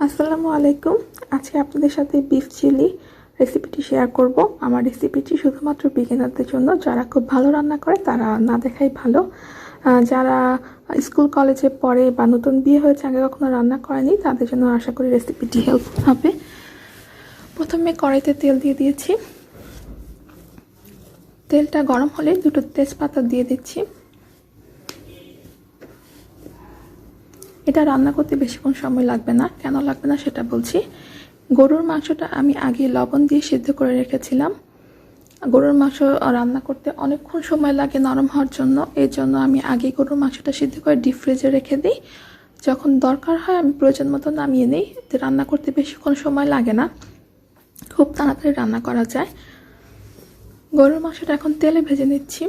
আসসালামু আলাইকুম। আজকে আপনাদের সাথে বিফ চিলি রেসিপিটি শেয়ার করব। আমার রেসিপিটি শুধুমাত্র বিগিনারদের জন্য, যারা খুব ভালো রান্না করে তারা না দেখাই ভালো। যারা স্কুল কলেজে পড়ে বা নতুন বিয়ে হয়েছে, আগে কখনো রান্না করেনি, তাদের জন্য আশা করি রেসিপিটি হেল্পফুল হবে। প্রথমে কড়াইতে তেল দিয়ে দিয়েছি। তেলটা গরম হলে দুটো তেজপাতা দিয়ে দিচ্ছি। এটা রান্না করতে বেশিক্ষণ সময় লাগবে না। কেন লাগবে না সেটা বলছি। গরুর মাংসটা আমি আগে লবণ দিয়ে সিদ্ধ করে রেখেছিলাম। গরুর মাংস রান্না করতে অনেকক্ষণ সময় লাগে নরম হওয়ার জন্য, এই জন্য আমি আগে গরুর মাংসটা সিদ্ধ করে ডিপ ফ্রিজে রেখে দিই। যখন দরকার হয় আমি প্রয়োজন মতো নামিয়ে নিই। রান্না করতে বেশিক্ষণ সময় লাগে না, খুব তাড়াতাড়ি রান্না করা যায়। গরুর মাংসটা এখন তেলে ভেজে নিচ্ছি।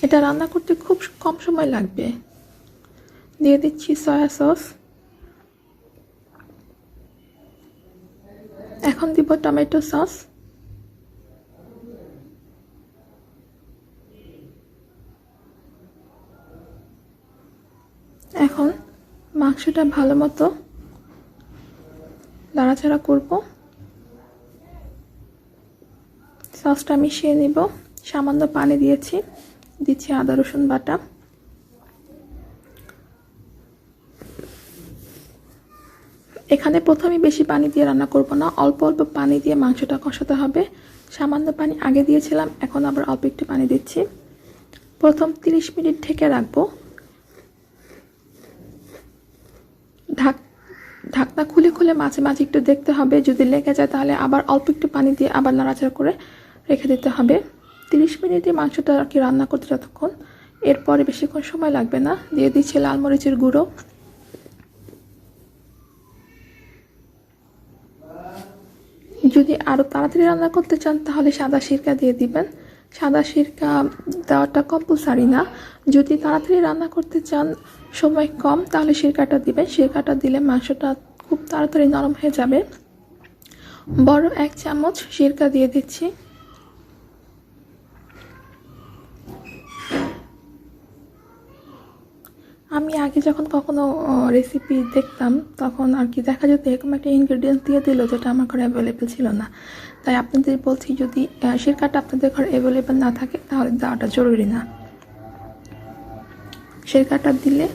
এটা রান্না করতে খুব কম সময় লাগবে। দিয়ে দিচ্ছি সয়া সস। এখন দিব টমেটো সস। এখন মাংসটা ভালো মতো নাড়াচাড়া করব। সসটা মিশিয়ে নিব। সামান্য পানি দিয়েছি। দিচ্ছি আদা রসুন বাটা। এখানে প্রথমে বেশি পানি দিয়ে রান্না করব না, অল্প অল্প পানি দিয়ে মাংসটা কষাতে হবে। সামান্য পানি আগে দিয়েছিলাম, এখন আবার অল্প একটু পানি দিচ্ছি। প্রথম 30 মিনিট ঢেকে রাখবো। ঢাকনা খুলে খুলে মাঝে মাঝে একটু দেখতে হবে, যদি লেগে যায় তাহলে আবার অল্প একটু পানি দিয়ে আবার নাড়াচাড়া করে রেখে দিতে হবে। 30 মিনিটে মাংসটা আর কি রান্না করতে যতক্ষণ, এরপরে বেশিক্ষণ সময় লাগবে না। দিয়ে দিচ্ছি লাল মরিচের গুঁড়ো। যদি আরও তাড়াতাড়ি রান্না করতে চান তাহলে সাদা সিরকা দিয়ে দিবেন। সাদা সিরকা দেওয়াটা কম্পালসারি না। যদি তাড়াতাড়ি রান্না করতে চান, সময় কম, তাহলে সিরকাটা দিবেন। সিরকাটা দিলে মাংসটা খুব তাড়াতাড়ি নরম হয়ে যাবে। বড় 1 চামচ সিরকা দিয়ে দিচ্ছি। আমি আগে যখন কখনো রেসিপি দেখতাম তখন আর কি দেখা যেত এরকম একটা ইনগ্রেডিয়েন্টস দিয়ে দিল যেটা আমার ঘরে অ্যাভেলেবেল ছিল না। তাই আপনাদের বলছি, যদি সিরকাটা আপনাদের ঘরে অ্যাভেলেবেল না থাকে তাহলে দেওয়াটা জরুরি না। সিরকাটা দিলে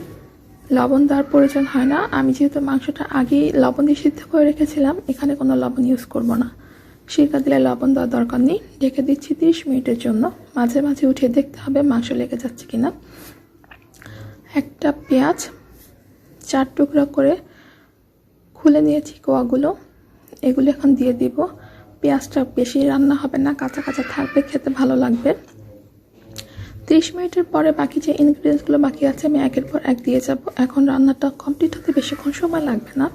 লবণ দেওয়ার প্রয়োজন হয় না। আমি যেহেতু মাংসটা আগেই লবণ দিয়ে সিদ্ধ করে রেখেছিলাম, এখানে কোনো লবণ ইউজ করব না। সিরকা দিলে লবণ দেওয়ার দরকার নেই। ঢেকে দিচ্ছি 30 মিনিটের জন্য। মাঝে মাঝে উঠিয়ে দেখতে হবে মাংস লেগে যাচ্ছে কিনা। একটা পেঁয়াজ 4 টুকরা করে খুলে নিয়েছি কোয়াগুলো, এগুলো এখন দিয়ে দিব। পেঁয়াজটা বেশি রান্না হবে না, কাঁচা কাঁচা থাকবে, খেতে ভালো লাগবে। 30 মিনিটের পরে বাকি যে ইনগ্রিডিয়েন্টসগুলো বাকি আছে আমি একের পর এক দিয়ে যাব। এখন রান্নাটা কমপ্লিট হতে বেশিক্ষণ সময় লাগবে না।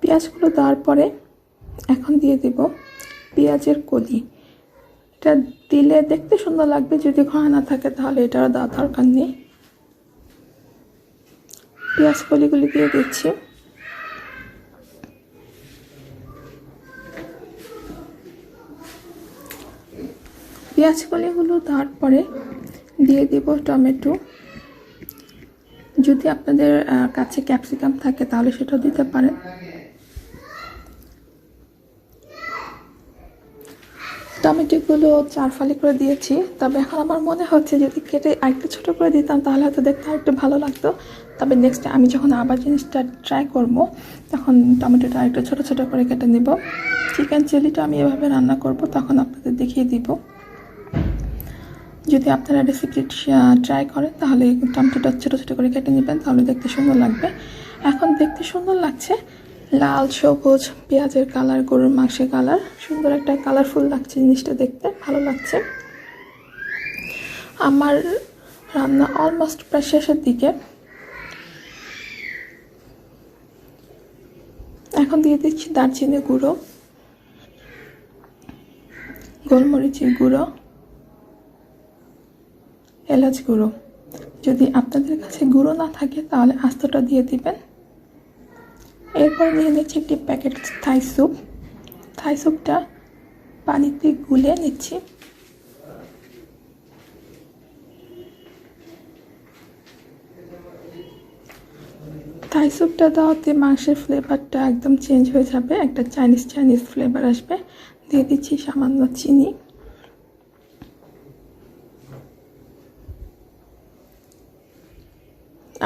পেঁয়াজগুলো দেওয়ার পরে এখন দিয়ে দেব পেঁয়াজের কলি। এটা দিলে দেখতে সুন্দর লাগবে, যদি ঘন না থাকে তাহলে এটারও দেওয়ার দরকার নেই। পেঁয়াজ কলিগুলি দিয়ে দিচ্ছি। পেঁয়াজ কলিগুলো দেওয়ার পরে দিয়ে দেব টমেটো। যদি আপনাদের কাছে ক্যাপসিকাম থাকে তাহলে সেটাও দিতে পারেন। টমেটোগুলো 4 ফালি করে দিয়েছি, তবে এখন আমার মনে হচ্ছে যদি কেটে আরেকটু ছোটো করে দিতাম তাহলে হয়তো দেখতে আরেকটু ভালো লাগতো। তবে নেক্সট আমি যখন আবার জিনিসটা ট্রাই করব তখন টমেটোটা আরেকটু ছোটো ছোটো করে কেটে নেব। চিকেন চিলিটা আমি এভাবে রান্না করব, তখন আপনাদের দেখিয়ে দিব। যদি আপনারা রেসিপি ট্রাই করেন তাহলে টমেটোটা ছোটো ছোটো করে কেটে নেবেন, তাহলে দেখতে সুন্দর লাগবে। এখন দেখতে সুন্দর লাগছে, লাল সবুজ পেঁয়াজের কালার, গরুর মাংসের কালার, সুন্দর একটা কালারফুল লাগছে, জিনিসটা দেখতে ভালো লাগছে। আমার রান্না অলমোস্ট প্রায় শেষের দিকে। এখন দিয়ে দিচ্ছি দারচিনি গুঁড়ো, গোলমরিচের গুঁড়ো, এলাচ গুঁড়ো। যদি আপনাদের কাছে গুঁড়ো না থাকে তাহলে আস্তটা দিয়ে দিবেন। এরপর নিয়ে নিচ্ছি একটি প্যাকেট থাই স্যুপ। থাই স্যুপটা পানিতে গুলে নিচ্ছি। থাই স্যুপটা দেওয়াতে মাংসের ফ্লেভারটা একদম চেঞ্জ হয়ে যাবে, একটা চাইনিজ ফ্লেভার আসবে। দিয়ে দিচ্ছি সামান্য চিনি।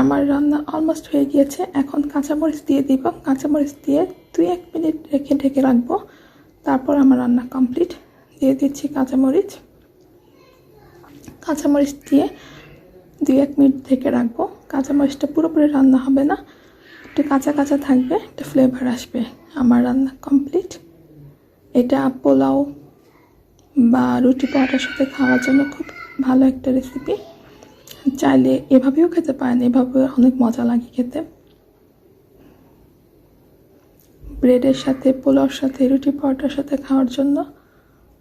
আমার রান্না অলমোস্ট হয়ে গিয়েছে। এখন কাঁচামরিচ দিয়ে দিব। কাঁচামরিচ দিয়ে 2-1 মিনিট রেখে ঢেকে রাখবো। তারপর আমার রান্না কমপ্লিট। দিয়ে দিচ্ছি কাঁচামরিচ। কাঁচামরিচ দিয়ে 2-1 মিনিট ঢেকে রাখবো। কাঁচামরিচটা পুরোপুরি রান্না হবে না, একটু কাঁচা কাঁচা থাকবে, একটা ফ্লেভার আসবে। আমার রান্না কমপ্লিট। এটা পোলাও বা রুটি পরোটার সাথে খাওয়ার জন্য খুব ভালো একটা রেসিপি। চাইলে এভাবেও খেতে পারেন, এভাবে অনেক মজা লাগে খেতে। ব্রেডের সাথে, পোলাওর সাথে, রুটি পরোটার সাথে খাওয়ার জন্য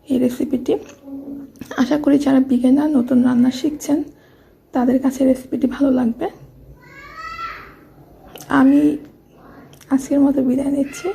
এই রেসিপিটি। আশা করি যারা বিগিনার, নতুন রান্না শিখছেন, তাদের কাছে রেসিপিটি ভালো লাগবে। আমি আজকের মতো বিদায় নিচ্ছি।